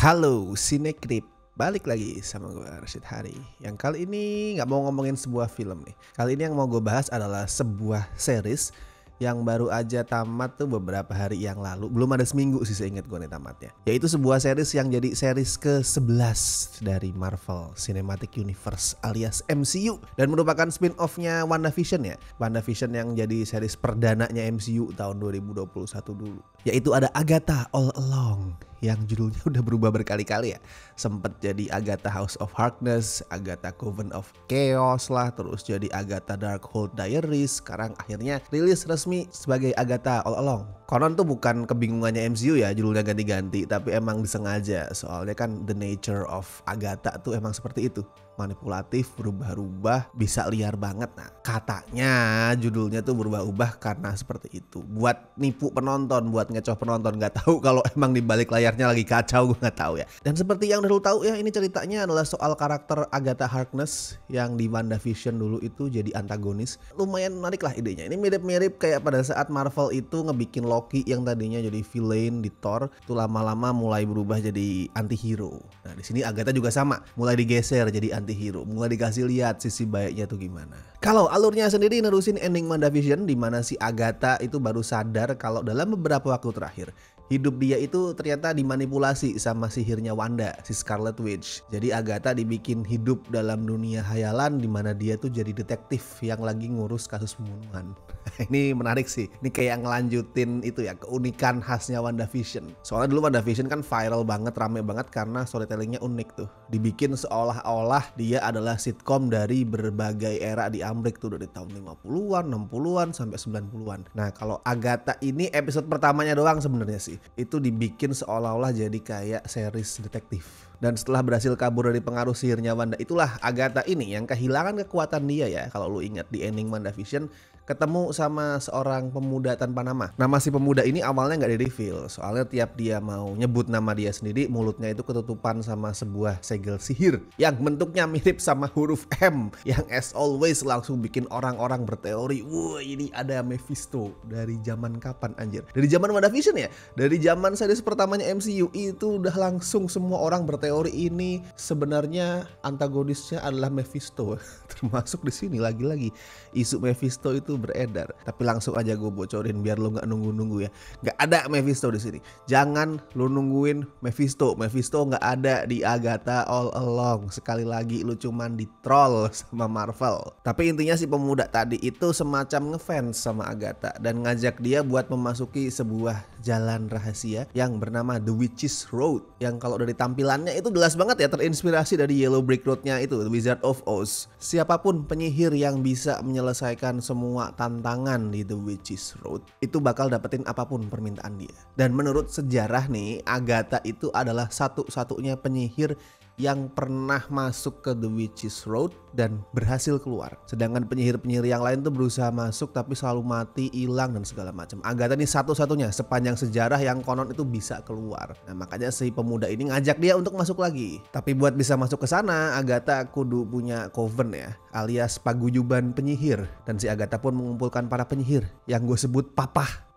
Halo Sinekrip, balik lagi sama gue Rashid Hari. Yang kali ini gak mau ngomongin sebuah film nih. Kali ini yang mau gue bahas adalah sebuah series yang baru aja tamat tuh beberapa hari yang lalu. Belum ada seminggu sih seingat gue nih tamatnya. Yaitu sebuah series yang jadi series ke-11 dari Marvel Cinematic Universe alias MCU. Dan merupakan spin-off-nya WandaVision ya. WandaVision yang jadi series perdananya MCU tahun 2021 dulu. Yaitu ada Agatha All Along yang judulnya udah berubah berkali-kali ya. Sempet jadi Agatha House of Harkness, Agatha Coven of Chaos lah, terus jadi Agatha Darkhold Diaries, sekarang akhirnya rilis resmi sebagai Agatha All Along. Konon tuh bukan kebingungannya MCU ya judulnya ganti-ganti, tapi emang disengaja. Soalnya kan the nature of Agatha tuh emang seperti itu. Manipulatif, berubah-ubah, bisa liar banget. Nah, katanya judulnya tuh berubah-ubah karena seperti itu. Buat nipu penonton, buat ngecoh penonton. Gak tahu kalau emang di balik layarnya lagi kacau, gue gak tahu ya. Dan seperti yang udah lu tahu ya, ini ceritanya adalah soal karakter Agatha Harkness yang di WandaVision dulu itu jadi antagonis. Lumayan menarik lah idenya. Ini mirip-mirip kayak pada saat Marvel itu ngebikin Loki yang tadinya jadi villain di Thor, itu lama-lama mulai berubah jadi antihero. Nah, di sini Agatha juga sama, mulai digeser jadi antihero, mulai dikasih lihat sisi baiknya tuh gimana. Kalau alurnya sendiri nerusin ending WandaVision di mana si Agatha itu baru sadar kalau dalam beberapa waktu terakhir hidup dia itu ternyata dimanipulasi sama sihirnya Wanda, si Scarlet Witch. Jadi Agatha dibikin hidup dalam dunia hayalan di mana dia tuh jadi detektif yang lagi ngurus kasus pembunuhan. Ini menarik sih. Ini kayak ngelanjutin itu ya, keunikan khasnya WandaVision. Soalnya dulu WandaVision kan viral banget, rame banget karena storytellingnya unik tuh. Dibikin seolah-olah dia adalah sitkom dari berbagai era di Amrik tuh, dari tahun 50-an, 60-an sampai 90-an. Nah, kalau Agatha ini episode pertamanya doang sebenarnya sih. Itu dibikin seolah-olah jadi kayak series detektif. Dan setelah berhasil kabur dari pengaruh sihirnya Wanda, itulah Agatha ini yang kehilangan kekuatan dia ya. Kalau lu ingat di ending WandaVision, ketemu sama seorang pemuda tanpa nama. Nama si pemuda ini awalnya nggak di-reveal. Soalnya tiap dia mau nyebut nama dia sendiri, mulutnya itu ketutupan sama sebuah segel sihir yang bentuknya mirip sama huruf M. Yang as always langsung bikin orang-orang berteori, wah ini ada Mephisto. Dari zaman kapan anjir? Dari zaman WandaVision ya? Dari zaman series pertamanya MCU itu udah langsung semua orang berteori ini sebenarnya antagonisnya adalah Mephisto. Termasuk di sini lagi-lagi isu Mephisto itu beredar. Tapi langsung aja gue bocorin biar lo nggak nunggu-nunggu ya. Nggak ada Mephisto di sini. Jangan lo nungguin Mephisto. Mephisto nggak ada di Agatha All Along. Sekali lagi lo cuman di troll sama Marvel. Tapi intinya si pemuda tadi itu semacam ngefans sama Agatha dan ngajak dia buat memasuki sebuah jalan rahasia yang bernama The Witch's Road. Yang kalau dari tampilannya itu jelas banget ya terinspirasi dari Yellow Brick Road-nya itu, The Wizard of Oz. Siapapun penyihir yang bisa menyelesaikan semua tantangan di The Witch's Road itu bakal dapetin apapun permintaan dia. Dan menurut sejarah nih, Agatha itu adalah satu-satunya penyihir yang pernah masuk ke The Witch's Road dan berhasil keluar. Sedangkan penyihir-penyihir yang lain tuh berusaha masuk tapi selalu mati, hilang dan segala macam. Agatha ini satu-satunya sepanjang sejarah yang konon itu bisa keluar. Nah, makanya si pemuda ini ngajak dia untuk masuk lagi. Tapi buat bisa masuk ke sana, Agatha kudu punya coven ya, alias paguyuban penyihir. Dan si Agatha pun mengumpulkan para penyihir yang gue sebut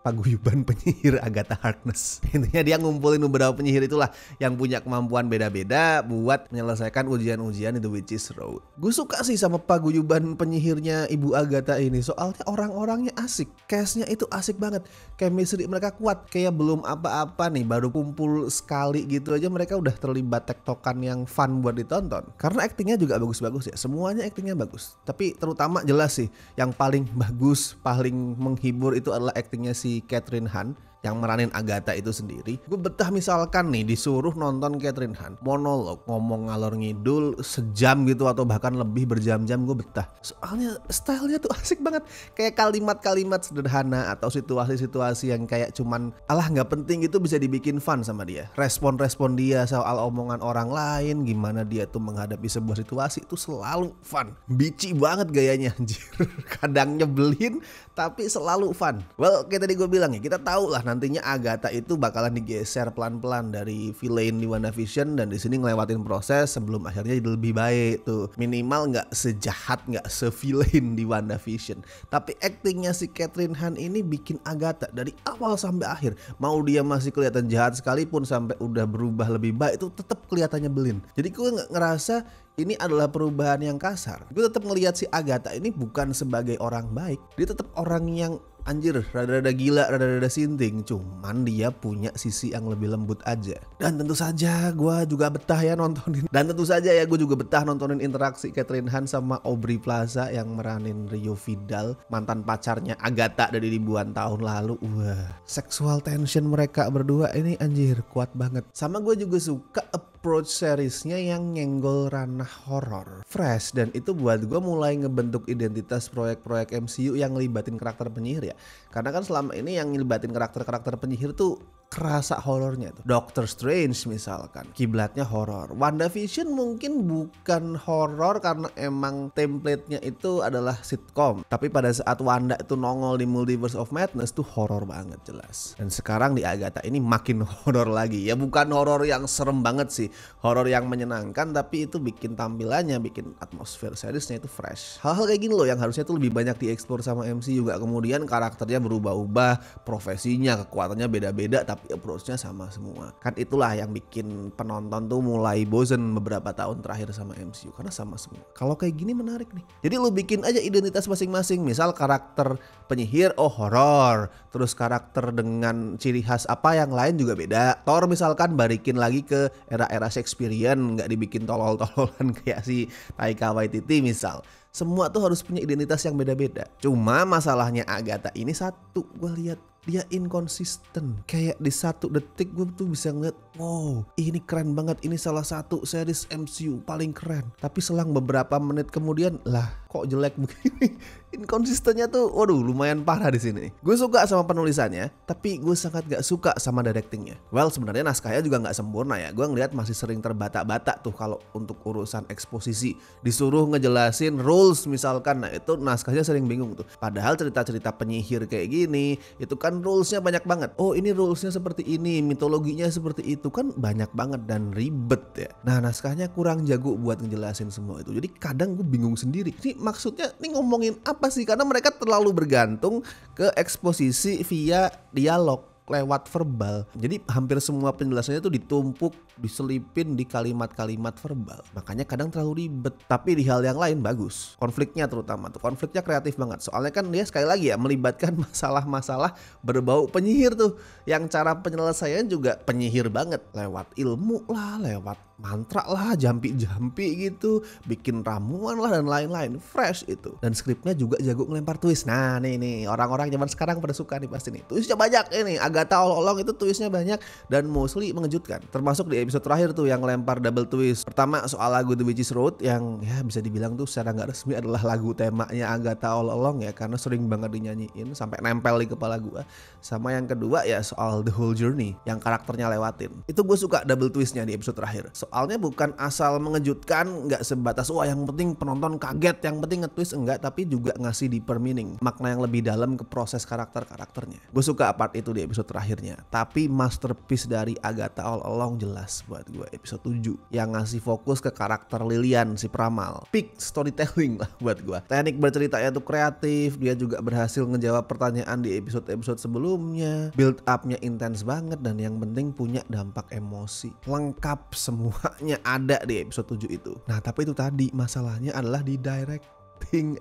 paguyuban penyihir Agatha Harkness. Intinya dia ngumpulin beberapa penyihir itulah yang punya kemampuan beda-beda buat menyelesaikan ujian-ujian di The Witch's Road. Gue suka sih sama paguyuban penyihirnya Ibu Agatha ini. Soalnya orang-orangnya asik. Cast-nya itu asik banget. Chemistry mereka kuat. Kayak belum apa-apa nih, baru kumpul sekali gitu aja mereka udah terlibat tektokan yang fun buat ditonton. Karena aktingnya juga bagus-bagus ya. Semuanya aktingnya bagus. Tapi terutama jelas sih yang paling bagus, paling menghibur itu adalah aktingnya si Kathryn Hahn yang meranin Agatha itu sendiri. Gue betah misalkan nih disuruh nonton Kathryn Hahn monolog, ngomong ngalor ngidul sejam gitu atau bahkan lebih berjam-jam, gue betah. Soalnya stylenya tuh asik banget. Kayak kalimat-kalimat sederhana atau situasi-situasi yang kayak cuman alah nggak penting gitu bisa dibikin fun sama dia. Respon-respon dia soal omongan orang lain, gimana dia tuh menghadapi sebuah situasi itu selalu fun. Bitchy banget gayanya anjir. Kadang nyebelin tapi selalu fun. Well, kayak tadi gue bilang ya, kita tahu lah nantinya Agatha itu bakalan digeser pelan-pelan dari villain di WandaVision, dan di sini ngelewatin proses sebelum akhirnya jadi lebih baik tuh. Minimal nggak sejahat, nggak sevillain di WandaVision. Tapi aktingnya si Catherine Han ini bikin Agatha dari awal sampai akhir, mau dia masih kelihatan jahat sekalipun sampai udah berubah lebih baik, itu tetap kelihatannya nyebelin. Jadi gue nggak ngerasa ini adalah perubahan yang kasar. Gue tetap ngelihat si Agatha ini bukan sebagai orang baik. Dia tetap orang yang anjir, rada-rada gila, rada-rada sinting. Cuman dia punya sisi yang lebih lembut aja. Dan tentu saja gue juga betah ya nontonin. Dan tentu saja ya gue juga betah nontonin interaksi Catherine Han sama Aubrey Plaza yang meranin Rio Vidal, mantan pacarnya Agatha dari ribuan tahun lalu. Wah, sexual tension mereka berdua ini anjir kuat banget. Sama gue juga suka approach seriesnya yang nyenggol ranah horor, fresh, dan itu buat gue mulai ngebentuk identitas proyek-proyek MCU yang ngelibatin karakter penyihir ya. Karena kan selama ini yang ngelibatin karakter-karakter penyihir tuh kerasa horornya tuh. Doctor Strange misalkan kiblatnya horor. WandaVision mungkin bukan horor karena emang template-nya itu adalah sitcom. Tapi pada saat Wanda itu nongol di Multiverse of Madness tuh horor banget jelas. Dan sekarang di Agatha ini makin horor lagi. Ya bukan horor yang serem banget sih, horor yang menyenangkan, tapi itu bikin tampilannya, bikin atmosfer seriesnya itu fresh. Hal-hal kayak gini loh yang harusnya tuh lebih banyak dieksplor sama MCU juga. Kemudian karakternya berubah-ubah, profesinya, kekuatannya beda-beda, tapi approach-nya sama semua. Kan itulah yang bikin penonton tuh mulai bosen beberapa tahun terakhir sama MCU, karena sama semua. Kalau kayak gini menarik nih. Jadi lu bikin aja identitas masing-masing. Misal karakter penyihir, oh horor. Terus karakter dengan ciri khas apa yang lain juga beda. Thor misalkan balikin lagi ke era-era Shakespearean, nggak dibikin tolol-tololan kayak si Taika Waititi misal. Semua tuh harus punya identitas yang beda-beda. Cuma masalahnya Agatha ini satu, gue lihat dia inkonsisten. Kayak di satu detik gue tuh bisa ngeliat, wow ini keren banget, ini salah satu series MCU paling keren. Tapi selang beberapa menit kemudian, lah kok jelek begini. Inkonsistennya tuh waduh lumayan parah di sini. Gue suka sama penulisannya, tapi gue sangat gak suka sama directingnya. Well, sebenarnya naskahnya juga gak sempurna ya. Gue ngeliat masih sering terbata-bata tuh kalau untuk urusan eksposisi. Disuruh ngejelasin rules misalkan, nah itu naskahnya sering bingung tuh. Padahal cerita-cerita penyihir kayak gini, itu kan rulesnya banyak banget. Oh ini rulesnya seperti ini, mitologinya seperti itu, kan banyak banget dan ribet ya. Nah naskahnya kurang jago buat ngejelasin semua itu. Jadi kadang gue bingung sendiri. Ini maksudnya ini ngomongin apa sih? Karena mereka terlalu bergantung ke eksposisi via dialog lewat verbal. Jadi hampir semua penjelasannya tuh ditumpuk, diselipin di kalimat-kalimat verbal. Makanya kadang terlalu ribet. Tapi di hal yang lain bagus. Konfliknya terutama tuh. Konfliknya kreatif banget. Soalnya kan dia sekali lagi ya melibatkan masalah-masalah berbau penyihir tuh. Yang cara penyelesaian juga penyihir banget. Lewat ilmu lah, lewat mantra lah, jampi-jampi gitu, bikin ramuan lah dan lain-lain. Fresh itu. Dan skripnya juga jago ngelempar twist. Nah nih orang-orang zaman sekarang pada suka nih pasti nih. Twistnya banyak ini. Agatha All Along itu twistnya banyak dan mostly mengejutkan. Termasuk di episode terakhir tuh yang lempar double twist. Pertama soal lagu The Witch's Road yang ya bisa dibilang tuh secara gak resmi adalah lagu temanya Agatha All Along ya, karena sering banget dinyanyiin sampai nempel di kepala gue. Sama yang kedua ya soal The Whole Journey yang karakternya lewatin. Itu gue suka double twistnya di episode terakhir. Soalnya bukan asal mengejutkan, gak sebatas wah yang penting penonton kaget, yang penting nge-twist, enggak, tapi juga ngasih deeper meaning, makna yang lebih dalam ke proses karakter-karakternya. Gue suka part itu di episode terakhirnya. Tapi masterpiece dari Agatha All Along jelas buat gue episode 7 yang ngasih fokus ke karakter Lilian si peramal. Peak storytelling lah buat gue. Teknik berceritanya tuh kreatif, dia juga berhasil ngejawab pertanyaan di episode-episode sebelumnya. Build up-nya intens banget dan yang penting punya dampak emosi. Lengkap semuanya ada di episode 7 itu. Nah, tapi itu tadi masalahnya adalah di directing.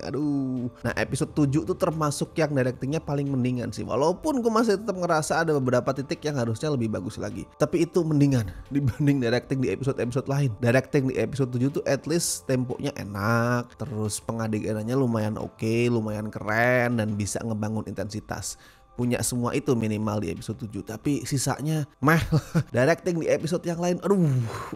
Aduh. Nah episode 7 tuh termasuk yang directingnya paling mendingan sih. Walaupun gue masih tetap ngerasa ada beberapa titik yang harusnya lebih bagus lagi. Tapi itu mendingan dibanding directing di episode-episode lain. Directing di episode 7 tuh at least temponya enak. Terus pengadeganannya lumayan oke, lumayan keren dan bisa ngebangun intensitas. Punya semua itu minimal di episode 7. Tapi sisanya meh. Directing di episode yang lain aduh.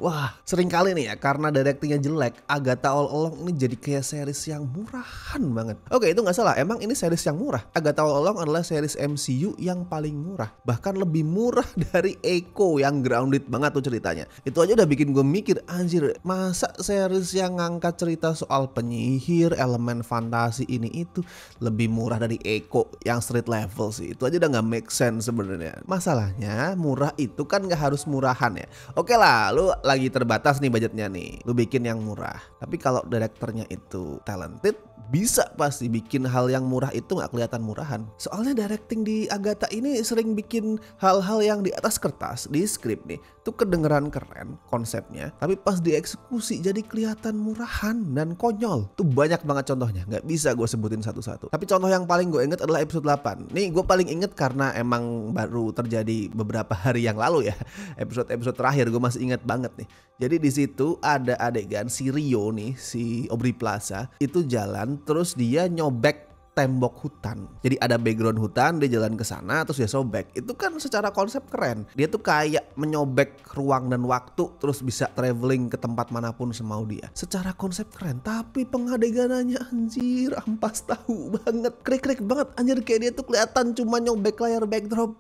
Wah sering kali nih ya karena directingnya jelek, Agatha All Along ini jadi kayak series yang murahan banget. Oke itu gak salah, emang ini series yang murah. Agatha All Along adalah series MCU yang paling murah. Bahkan lebih murah dari Echo yang grounded banget tuh ceritanya. Itu aja udah bikin gue mikir, anjir masa series yang ngangkat cerita soal penyihir, elemen fantasi ini itu lebih murah dari Echo yang street level sih. cuy. Itu aja udah nggak make sense sebenarnya. Masalahnya murah itu kan nggak harus murahan ya. Oke lah, lu lagi terbatas nih budgetnya nih, lu bikin yang murah. Tapi kalau direkturnya itu talented, bisa pasti bikin hal yang murah itu nggak kelihatan murahan. Soalnya directing di Agatha ini sering bikin hal-hal yang di atas kertas, di skrip nih, tuh kedengeran keren konsepnya, tapi pas dieksekusi jadi kelihatan murahan dan konyol. Tuh banyak banget contohnya, nggak bisa gue sebutin satu-satu. Tapi contoh yang paling gue inget adalah episode 8. Nih gue paling inget karena emang baru terjadi beberapa hari yang lalu ya. Episode terakhir gue masih inget banget nih. Jadi di situ ada adegan si Rio nih, si Aubrey Plaza itu jalan terus dia nyobek tembok hutan. Jadi ada background hutan, dia jalan ke sana terus dia sobek. Itu kan secara konsep keren. Dia tuh kayak menyobek ruang dan waktu terus bisa traveling ke tempat manapun semau dia. Secara konsep keren, tapi pengadeganannya anjir ampas tahu banget. Krik-krik banget anjir, kayak dia tuh kelihatan cuma nyobek layar backdrop.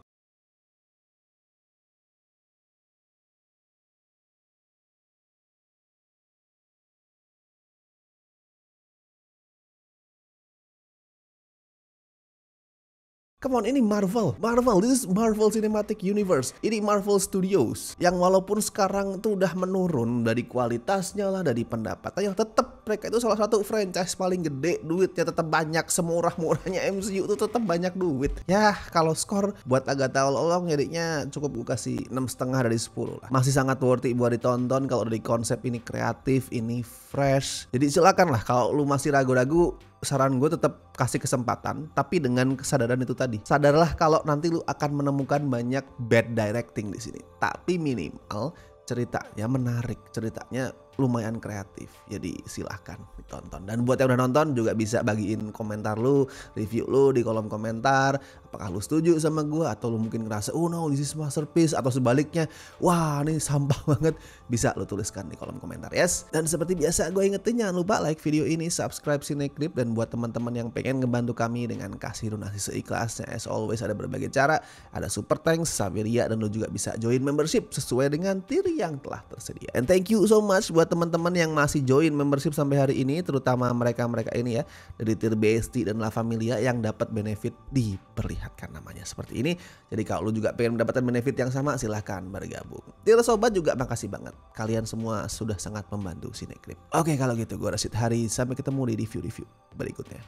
Come on, ini Marvel, this is Marvel Cinematic Universe. Ini Marvel Studios yang walaupun sekarang tuh udah menurun dari kualitasnya lah, dari pendapatannya, tetap mereka itu salah satu franchise paling gede, duitnya tetap banyak, semurah-murahnya MCU tuh tetap banyak duit. Ya kalau skor buat Agatha All Along jadinya cukup gue kasih 6,5 dari 10 lah. Masih sangat worthy buat ditonton kalau dari konsep ini kreatif, ini fresh. Jadi silakan lah kalau lu masih ragu-ragu, saran gue tetap kasih kesempatan, tapi dengan kesadaran itu tadi. Sadarlah kalau nanti lu akan menemukan banyak bad directing di sini, tapi minimal ceritanya menarik, ceritanya lumayan kreatif. Jadi silahkan ditonton. Dan buat yang udah nonton juga bisa bagiin komentar lu, review lu di kolom komentar. Apakah lu setuju sama gue, atau lu mungkin ngerasa oh no this is masterpiece, atau sebaliknya wah ini sampah banget. Bisa lu tuliskan di kolom komentar, yes. Dan seperti biasa gue ingetin jangan lupa like video ini, subscribe Cinecrip, dan buat teman-teman yang pengen ngebantu kami dengan kasih donasi seikhlasnya, as always ada berbagai cara. Ada super thanks, Saveria, dan lu juga bisa join membership sesuai dengan tier yang telah tersedia. And thank you so much buat teman-teman yang masih join membership sampai hari ini, terutama mereka-mereka ini ya, dari tier BST dan La Familia yang dapat benefit diperlihatkan namanya seperti ini. Jadi kalau lu juga pengen mendapatkan benefit yang sama, silahkan bergabung. Tier sobat juga makasih banget, kalian semua sudah sangat membantu Cinecrip. Oke kalau gitu gue Rashid Hari, sampai ketemu di review-review berikutnya.